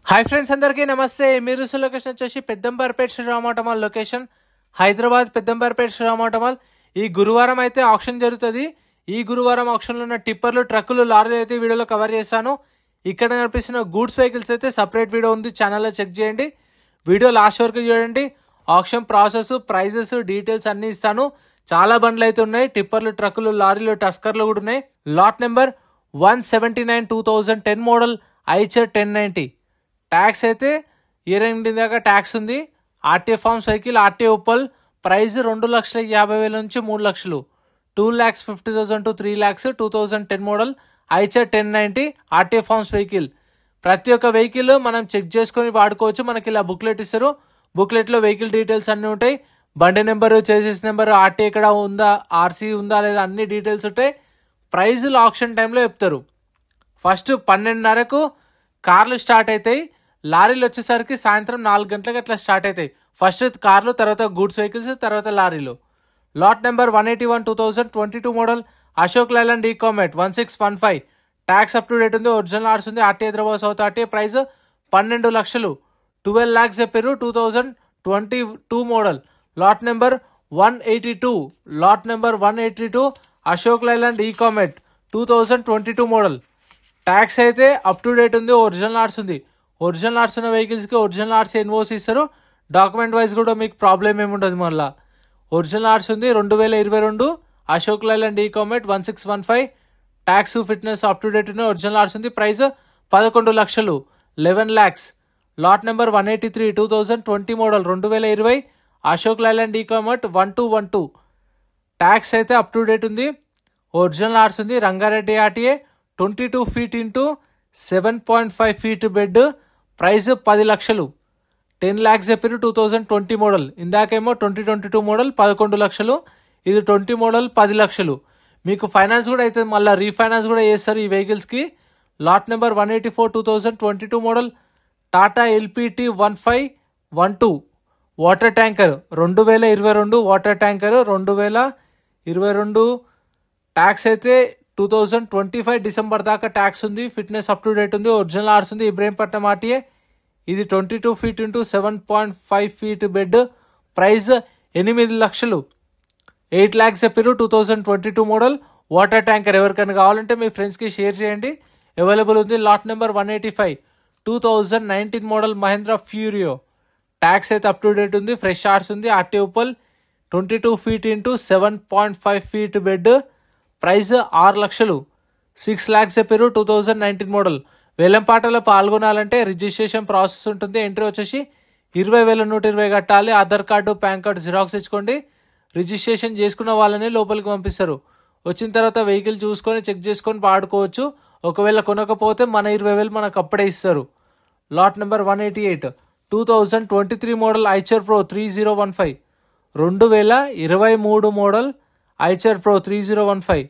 Hi friends, అందరికీ నమస్తే. మీరు లొకేషన్ వచ్చేసి పెద్దంబర్పేట శ్రీరామోటమాల్ లొకేషన్, హైదరాబాద్ పెద్దంబర్పేట శ్రీరామోటమాల్. ఈ గురువారం అయితే ఆప్షన్ జరుగుతుంది. ఈ గురువారం ఆప్షన్లో ఉన్న టిప్పర్లు, ట్రక్కులు, లారీలు అయితే వీడియోలో కవర్ చేశాను. ఇక్కడ కనిపిస్తున్న గూడ్స్ వెహికల్స్ అయితే సపరేట్ వీడియో ఉంది, ఛానల్లో చెక్ చేయండి. వీడియో లాస్ట్ వరకు చూడండి. ఆప్షన్ ప్రాసెస్, ప్రైజెస్, డీటెయిల్స్ అన్నీ ఇస్తాను. చాలా బండ్లు అయితే ఉన్నాయి, టిప్పర్లు, ట్రక్కులు, లారీలు, టస్కర్లు కూడా ఉన్నాయి. Lot number 179 2010 model Eicher 1090. Tax అయితే ఇయర్ దాకా ట్యాక్స్ ఉంది. RTA forms vehicle, RTA Uppal. Price 2,50,000 నుంచి 3 లక్షలు, 2,50,000 to 3 lakhs. 2010 model Eicher 1090 RTA forms vehicle. ప్రతి ఒక్క వెహికల్ మనం చెక్ చేసుకొని వాడుకోవచ్చు. మనకి ఇలా బుక్లెట్ ఇస్తారు. బుక్లెట్లో వెహికల్ డీటెయిల్స్ అన్నీ ఉంటాయి. బండి నెంబరు, చేసేస్ నెంబరు, ఆర్టీఏ ఎక్కడ ఉందా, ఆర్సీ ఉందా లేదా, అన్ని డీటెయిల్స్ ఉంటాయి. ప్రైజులు ఆప్షన్ టైంలో చెప్తారు. ఫస్ట్ 12:30కు కార్లు స్టార్ట్ అవుతాయి. లారీలు వచ్చేసరికి సాయంత్రం 4 గంటలకు అట్లా స్టార్ట్ అవుతాయి. ఫస్ట్ కార్లు, తర్వాత గూడ్స్ వెహికల్స్, తర్వాత లారీలు. Lot number 181 2022 model Ashok Leyland Ecomet 1615. Tax up to date ఉంది, ఒరిజినల్ ఆర్స్ ఉంది, RT Hyderabad south RTA. Price 12 లక్షలు, 12 lakhs చెప్పారు. 2022 model. Lot number 182. Lot number 182 Ashok Leyland Ecomet 2022 model. Tax అయితే అప్ టు డేట్ ఉంది, ఒరిజినల్ ఆర్స్ ఉంది. ఒరిజినల్ ఆర్స్ ఉన్న వెహికల్స్కి ఒరిజినల్ ఆర్స్ ఎన్ఓసి ఇస్తారు. డాక్యుమెంట్ వైజ్ కూడా మీకు ప్రాబ్లం ఏముంటుంది. మళ్ళీ ఒరిజినల్ ఆర్స్ ఉంది. 2022 Ashok Leyland Ecomet 1615. Tax, fitness up to date ఉన్నాయి. ఒరిజినల్ ఆర్స్ ఉంది. ప్రైస్ 11 లక్షలు, 11 lakhs. Lot number 183 2020 model 2020 Ashok Leyland Ecomet 1212. Tax అయితే అప్ టు డేట్ ఉంది. ఒరిజినల్ ఆర్స్ ఉంది. Rangareddy RTA. 22 feet into 7.5 feet bed. Price 10 లక్షలు, 10 lakhs చెప్పారు. 2020 మోడల్. ఇందాకేమో 2022 మోడల్ 11 లక్షలు, ఇది 20 మోడల్ 10 లక్షలు. మీకు ఫైనాన్స్ కూడా అయితే మళ్ళీ రీఫైనాన్స్ కూడా చేస్తారు ఈ వెహికల్స్కి. Lot number 184 2022 model Tata LPT 1512 water tanker 2022 water tanker 2022. Tax అయితే 2025 డిసెంబర్ దాకా ట్యాక్స్ ఉంది. ఫిట్నెస్ అప్ టు డేట్ ఉంది. ఒరిజినల్ ఆర్స్ ఉంది. ఇబ్రహీంపట్నం ఆర్టీఏ. ఇది 22 feet into 7.5 feet bed. Price 8 లక్షలు, 8 lakhs చెప్పారు. 2022 మోడల్ వాటర్ ట్యాంకర్. ఎవరికైనా కావాలంటే మీ ఫ్రెండ్స్కి షేర్ చేయండి. అవైలబుల్ ఉంది. Lot number 185 2019 model Mahindra Furio. Tax అయితే అప్ టు డేట్ ఉంది. ఫ్రెష్ ఆర్స్ ఉంది. RT Uppal. 22 feet into 7.5 feet bed. Price 6 లక్షలు, 6 lakhs చెప్పారు. 2019 మోడల్. వేలంపాటలో పాల్గొనాలంటే రిజిస్ట్రేషన్ ప్రాసెస్ ఉంటుంది. ఎంట్రీ వచ్చేసి 20,120 కట్టాలి. Aadhaar card, PAN card xerox ఇచ్చుకోండి. రిజిస్ట్రేషన్ చేసుకున్న వాళ్ళని లోపలికి పంపిస్తారు. వచ్చిన తర్వాత వెహికల్ చూసుకొని చెక్ చేసుకొని వాడుకోవచ్చు. ఒకవేళ కొనకపోతే మన 20,000 మనకు అప్పుడే ఇస్తారు. Lot number 188 2023 model Eicher pro 3015. 2023 model Eicher pro 3015.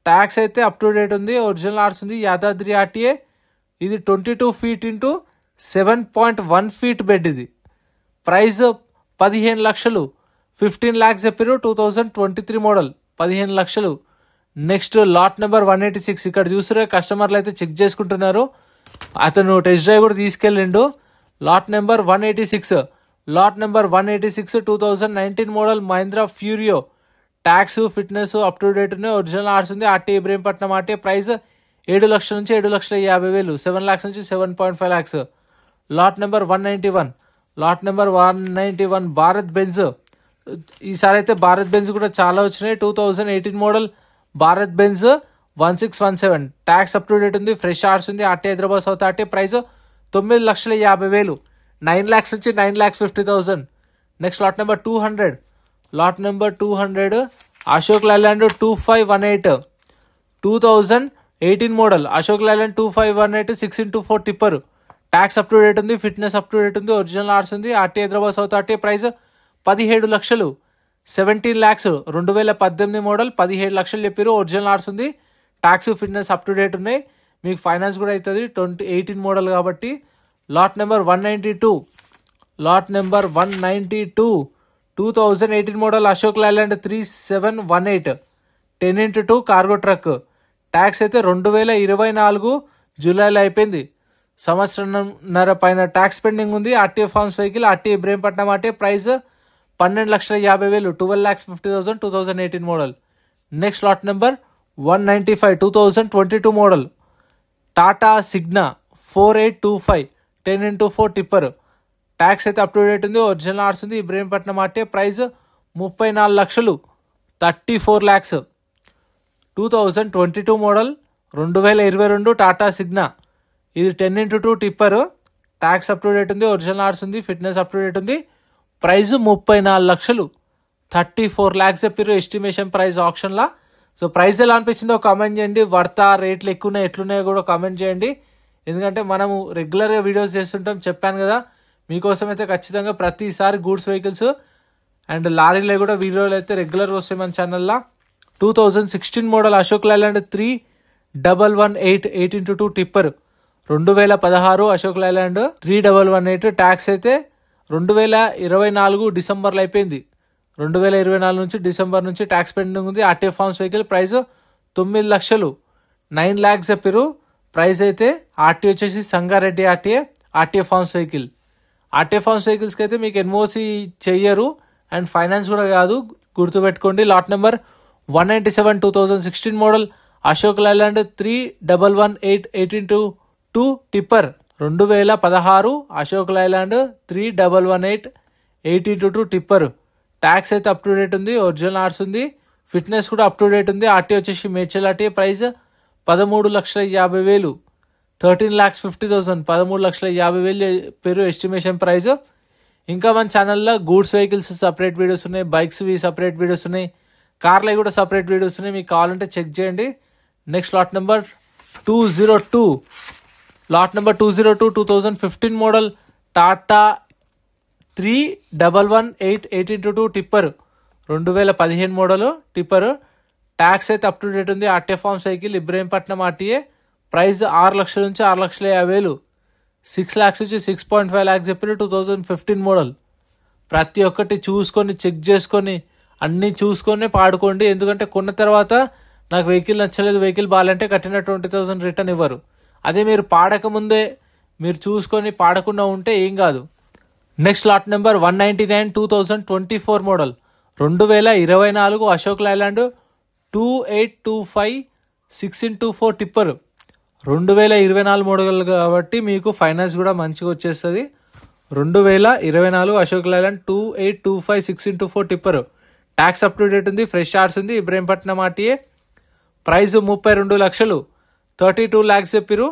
Tax అయితే అప్ టు డేట్ ఉంది. ఒరిజినల్ ఆర్స్ ఉంది. యాదాద్రి ఆర్టీఏ. ఇది 22 feet into 7.1 feet బెడ్. ఇది ప్రైస్ 15 లక్షలు, 15 lakhs చెప్పారు. 2023 మోడల్ 15 లక్షలు. Next lot number 186. ఇక్కడ చూసారు కస్టమర్లు అయితే చెక్ చేసుకుంటున్నారు. అతను టెస్ట్ డ్రైవ్ కూడా తీసుకెళ్ళిండు. Lot number 186. Lot number 186 2019 model Mahindra Furio. Tax, fitness up to date ఉన్నాయి. ఒరిజినల్ ఆర్స్ ఉంది. RT Ibrahimpatnam RT. ప్రైస్ 7 లక్షల నుంచి 7,50,000, 7 lakhs నుంచి 7.5 lakhs. Lot number 191. Lot number 191 Bharat Benz. ఈసారి అయితే భారత్ బెంజ్ కూడా చాలా వచ్చినాయి. 2018 model Bharat Benz 1617. Tax up to date ఉంది. ఫ్రెష్ ఆర్స్ ఉంది. RT Hyderabad south RT. Price 9,50,000, 9 lakhs నుంచి 9,50,000. Next lot number 200. Lot number 200 Ashok Leyland 2518. 2018 model Ashok Leyland 2518 6x4 tipper. Tax up to date ఉంది. Fitness up to date ఉంది. ఒరిజినల్ ఆర్స్ ఉంది. RT Hyderabad south RT. Price 17 లక్షలు, 17 lakhs. 2018 model 17 లక్షలు చెప్పారు. Original RC ఉంది. Tax, fitness up to date ఉన్నాయి. మీకు finance కూడా అవుతుంది 2018 మోడల్ కాబట్టి. Lot number 192. Lot number 192 2018 model Ashok Leyland 3718 10x2 cargo truck. Tax అయితే 2024 జూలైలో అయిపోయింది. సంవత్సరంన్నర పైన ట్యాక్స్ పెండింగ్ ఉంది. RTA forms vehicle, RTA Ibrahimpatnam RTA, price 12,50,000, 12,50,000, 2018 model. Next lot number 195, 2022 model, Tata Signa 4825 10x4 tipper. Tax అయితే అప్ టు డేట్ ఉంది, ఒరిజినల్ ఆర్స్ ఉంది, Ibrahimpatnam RTA, price 34 లక్షలు, 34 lakhs. 2022 మోడల్, 2022 టాటా సిగ్నా, ఇది 10x2 tipper. Tax up to date ఉంది, original RC ఉంది, fitness up to date ఉంది, price 34 లక్షలు, 34 lakhs చెప్పారు ఎస్టిమేషన్ ప్రైస్ ఆప్షన్లా. సో ప్రైస్ ఎలా అనిపించిందో కామెంట్ చేయండి. వర్తా, రేట్లు ఎక్కువ ఉన్నాయి ఎట్లున్నాయో కూడా కామెంట్ చేయండి. ఎందుకంటే మనము రెగ్యులర్గా వీడియోస్ చేస్తుంటాం, చెప్పాను కదా. మీకోసం అయితే ఖచ్చితంగా ప్రతిసారి గూడ్స్ వెహికల్స్ అండ్ లారీలో కూడా వీడియోలు అయితే రెగ్యులర్గా వస్తాయి మన ఛానల్లో. 2016 model Ashok Leyland 3118 8x2 tipper, 2016 Ashok Leyland 3118. Tax అయితే 2024 డిసెంబర్లో అయిపోయింది. 2024 నుంచి డిసెంబర్ నుంచి ట్యాక్స్ పెండింగ్ ఉంది. ఆర్టీఏ ఫార్మ్స్ వెహికల్, ప్రైస్ 9 లక్షలు, 9 lakhs చెప్పారు. ప్రైస్ అయితే ఆర్టీఏ వచ్చేసి Sangareddy RTA, RTA forms vehicle. RTA forms వెహికల్స్కి అయితే మీకు ఎన్ఓసి చెయ్యరు అండ్ ఫైనాన్స్ కూడా కాదు, గుర్తుపెట్టుకోండి. Lot number 197, 2016 model Ashok Leyland 3118 8x2 tipper, 2016 Ashok Leyland 3118 8x2 tipper. Tax అయితే అప్ టు డేట్ ఉంది, ఒరిజినల్ ఆర్స్ ఉంది, ఫిట్నెస్ కూడా అప్ టు డేట్ ఉంది. ఆర్టీఏ వచ్చేసి మేడ్చల్ ఆర్టీఏ, ప్రైస్ 13,50,000, 13,50,000, 13,50,000 పేరు ఎస్టిమేషన్ ప్రైస్. ఇంకా మన ఛానల్లో గూడ్స్ వెహికల్స్ సపరేట్ వీడియోస్ ఉన్నాయి, బైక్స్వి సపరేట్ వీడియోస్ ఉన్నాయి, కార్లవి కూడా సపరేట్ వీడియోస్ ఉన్నాయి, మీకు కావాలంటే చెక్ చేయండి. Next lot number 202, lot number 202 2015 model Tata 3118 8x2 tipper, 2015 model tipper. Tax అయితే అప్ టు డేట్ ఉంది. RTA forms vehicle, Ibrahimpatnam RTA, price 6 లక్షల నుంచి 6,50,000, 6 lakhs నుంచి 6.5 lakhs చెప్పారు. 2015 మోడల్. ప్రతి ఒక్కటి చూసుకొని చెక్ చేసుకొని అన్నీ చూసుకొని పాడుకోండి. ఎందుకంటే కొన్న తర్వాత నాకు వెహికల్ నచ్చలేదు, వెహికల్ బాగాలంటే కట్టిన 20,000 రిటర్న్ ఇవ్వరు. అదే మీరు పాడకముందే మీరు చూసుకొని పాడకుండా ఉంటే ఏం కాదు. Next lot number 199, 2024 model, 2024 Ashok Leyland 2825 6x4 tipper, 2024 model కాబట్టి మీకు ఫైనాన్స్ కూడా మంచిగా వచ్చేస్తుంది. 2024 Ashok Leyland 2825 6x4 tipper. Tax up to date ఉంది, ఫ్రెష్ ఆర్స్ ఉంది, ఇబ్రహీంపట్నం ఆర్టీఏ, ప్రైస్ 32 లక్షలు, 32 lakhs చెప్పారు.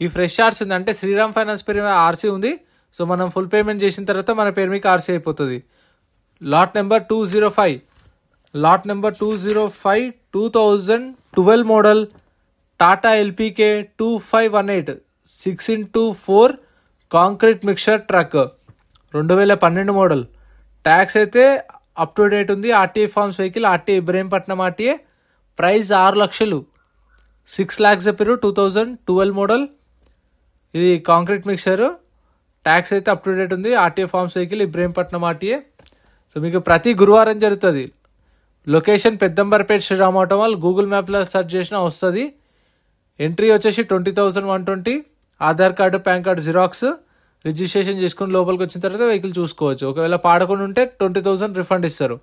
ఈ ఫ్రెష్ ఆర్స్ ఉంది అంటే శ్రీరామ్ ఫైనాన్స్ పేరు ఆర్సీ ఉంది. సో మనం ఫుల్ పేమెంట్ చేసిన తర్వాత మన పేరు మీకు ఆర్సీ అయిపోతుంది. Lot number 205, lot number 205 2012 model Tata LPK 2518 6x4 concrete mixture truck, 2012 model. Tax అయితే అప్ టు డేట్ ఉంది. RTA forms vehicle, RTA Ibrahimpatnam RTA, price 6 లక్షలు, 6 lakhs చెప్పారు. 2012 మోడల్, ఇది కాంక్రీట్ మిక్చర్. ట్యాక్స్ అయితే అప్ టు డేట్ ఉంది. RTA forms vehicle, Ibrahimpatnam RTA. So మీకు ప్రతి గురువారం జరుగుతుంది. Location Peddamberpet Shriram auto mall, Google మ్యాప్లో సెర్చ్ చేసినా వస్తుంది. ఎంట్రీ వచ్చేసి 20,120, Aadhaar card PAN card xerox, registration చేసుకుని లోపలికి వచ్చిన తర్వాత వెహికల్ చూసుకోవచ్చు. ఒకవేళ పాడకుండా ఉంటే 20,000 రిఫండ్ ఇస్తారు.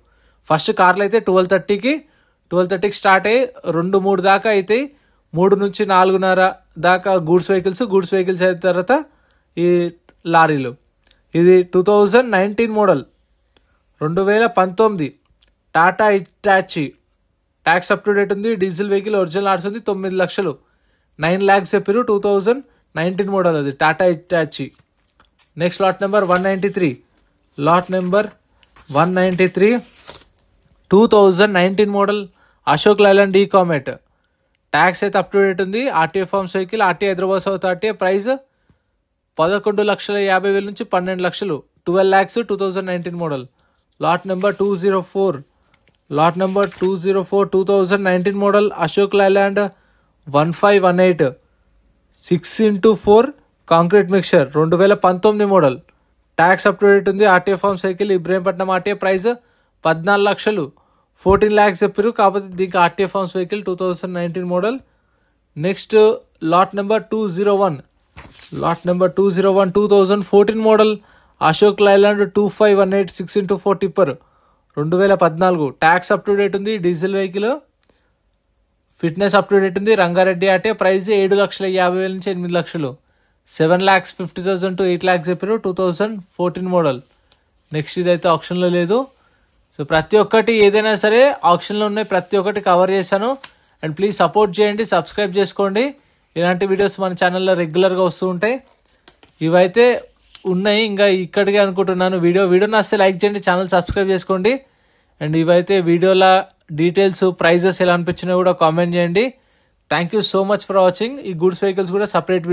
ఫస్ట్ కార్లు అయితే 12:30కి స్టార్ట్ అయ్యి 2-3 దాకా అవుతాయి. 3 నుంచి 4:30 దాకా గూడ్స్ వెహికల్స్ అయిన తర్వాత ఈ లారీలు. ఇది 2019 model, 2019 Tata Hitachi, tax up to date ఉంది, డీజిల్ వెహికల్, ఒరిజినల్ ఆర్స్ ఉంది, 9 లక్షలు, 9 lakhs చెప్పారు. 2019 మోడల్ అది Tata Hitachi. Next lot number 193, lot number 193 2019 model Ashok Leyland Ecomet. Tax అయితే అప్ టు డేట్ ఉంది. RTA forms vehicle, RTA Hyderabad south RTA, price 11,50,000 నుంచి 12 లక్షలు, 12 lakhs. 2019 model. Lot number 204, lot number 204 2019 model Ashok Leyland 1518 6x4 concrete mixture, 2019 model. Tax up to date ఉంది. RTA forms vehicle, Ibrahimpatnam RTA, price 14 లక్షలు, 14 lakhs చెప్పారు. కాకపోతే దీనికి RTA forms vehicle 2019 model. Next lot number 201 lot number 201 2014 model Ashok Leyland 2518 6x4 tipper 2014. Tax up to date ఉంది. Diesel vehicle. Fitness up to date ఉంది. రంగారెడ్డి ఆటే. Price 7,50,000 నుంచి 8 లక్షలు. 7,50,000 to 8 lakhs చెప్పారు. 2014 మోడల్. నెక్స్ట్ ఇదైతే ఆప్షన్లో లేదు. సో ప్రతి ఒక్కటి ఏదైనా సరే ఆప్షన్లో ఉన్నాయి, ప్రతి ఒక్కటి కవర్ చేశాను. అండ్ ప్లీజ్ సపోర్ట్ చేయండి, సబ్స్క్రైబ్ చేసుకోండి. ఇలాంటి వీడియోస్ మన ఛానల్లో రెగ్యులర్గా వస్తూ ఉంటాయి. ఇవైతే ఉన్నాయి ఇంకా ఇక్కడికి అనుకుంటున్నాను. వీడియో నచ్చితే లైక్ చేయండి, ఛానల్ సబ్స్క్రైబ్ చేసుకోండి. అండ్ ఇవైతే వీడియోల డీటెయిల్స్, ప్రైజెస్ ఎలా అనిపించినా కూడా కామెంట్ చేయండి. Thank you so much for watching. ఈ గూడ్స్ వెహికల్స్ కూడా సపరేట్